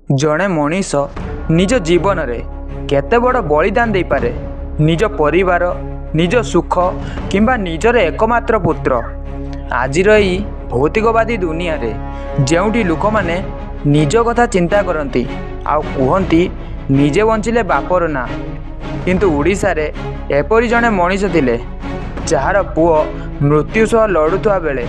जड़े मनीष निज जीवन रे केते बड़ बलिदान दे पारे। निज परिवार, निज सुख किंबा निजर एकमात्र पुत्र। आजिर यही भौतिकवादी दुनिया रे जेउठी लोक माने निज कथा चिंता करती आउ कहती निजे बंचिले बापर ना, किंतु ओडिशा रे एपरी जड़े मनीष थिले जार पुओ मृत्यु सह लड़ुवा बेले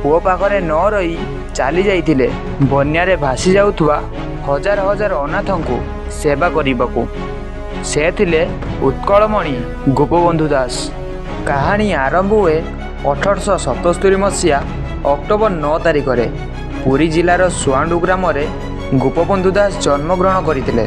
पुओ पाखरे न रही चली जाइथिले बन्यारे भासी जाउथुवा हजार हजार अनाथ को सेवा करने। से थिले उत्कलमणि गोपबंधु दास। कहानी आरंभ हुए 1877 मसीहा अक्टोबर 9 तारिख रे पुरी जिलार सुआंडू ग्राम में गोपबंधु दास जन्मग्रहण करते।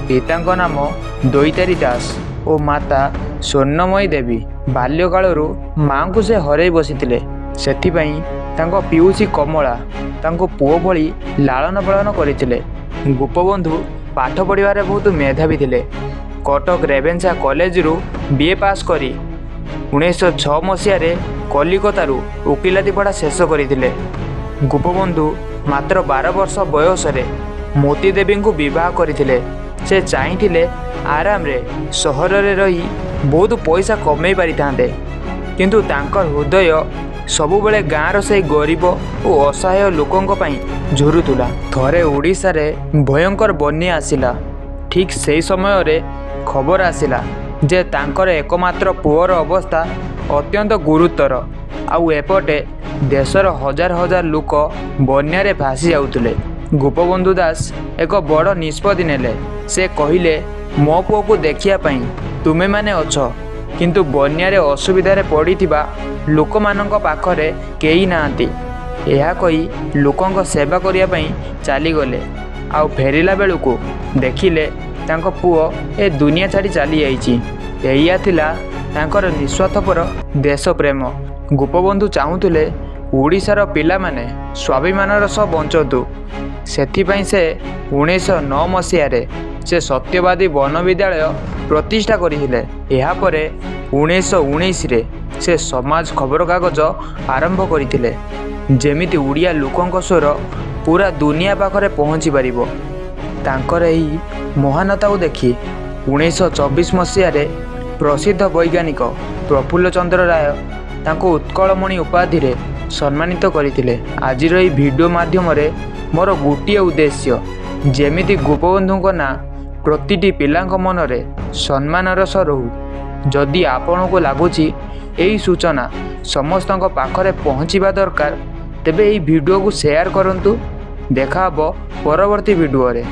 पिता नाम दोईतारी दास और माता स्वर्णमयी देवी। बाल्यकालू माँ को से हरई बसीथिले, सेथिपई तांको पिउसी कमला तांको पुओ भली लालन पालन करथिले। गोपबंधु पाठ पढ़िबारे बहुत मेधावी थिले। कटक रेवेन्सा कॉलेज रु बीए पास करी 1906 मसीह कलिकतारू वकिलाती पढ़ा शेष करथिले। गोपबंधु मात्र 12 वर्ष बयस मोती देवी को विवाह करथिले। से चाहिए आराम रे सहर रे रही बहुत पैसा कमे पारि थांते, किंतु तांकर हृदय सबुबले गाँवर से गरीब और असहाय लोकों झुरुला। थरे ओडिशा रे भयंकर बन्या आसिला। ठीक से समय रे खबर आसिला जे तांकर एकमात्र पुओर अवस्था अत्यंत गुरुतर। आउ एपटे देशर हजार हजार लोक बन्यारे भासी जाउतले। गोपबंधु दास एक बड़ निष्पत्ति नेले। से कहिले मो पुओ को देखिया पई तुमे माने अछ, किंतु बन्यारे असुविधारे पड़िथिबा लोक मानक पाखरे केही नांती। यह कही लोकों सेवा करिया पई चली गले। आउ फेरिला बेलू देखिले तांको पुओ ए दुनिया छाड़ी चली जाइछि। एया थिला तांकर निस्वार्थपर देश प्रेम। गोपबंधु चाहूले ओडिशार पिला माने स्वाभिमानर सह बंचतु। सेथिपई से 1909 मसीह से सत्यवादी वन विद्यालय प्रतिष्ठा करथिले। एहा परे 1919 से समाज खबरकागज आरंभ करथिले, जेमिति उड़िया लोकों स्वर पूरा दुनिया पाखरे पहुँची पारिबो। तांकर एही महानता को देखी 1924 मसीह प्रसिद्ध वैज्ञानिक प्रफुल्ल चंद्र राय तांको उत्कलमणि उपाधि रे सम्मानित करथिले। आजिर एही वीडियो माध्यम रे मोर गोटिए उद्देश्य जेमिति गोपबंधु ना प्रतिटी पिलांक मन रे सम्मानर सह रहू। जदि आपण को लगुची यही सूचना समस्त पाखरे पहुँचवा दरकार, तेबे यही वीडियो को शेयर करंतु। देखा हबो परवर्ती वीडियो रे।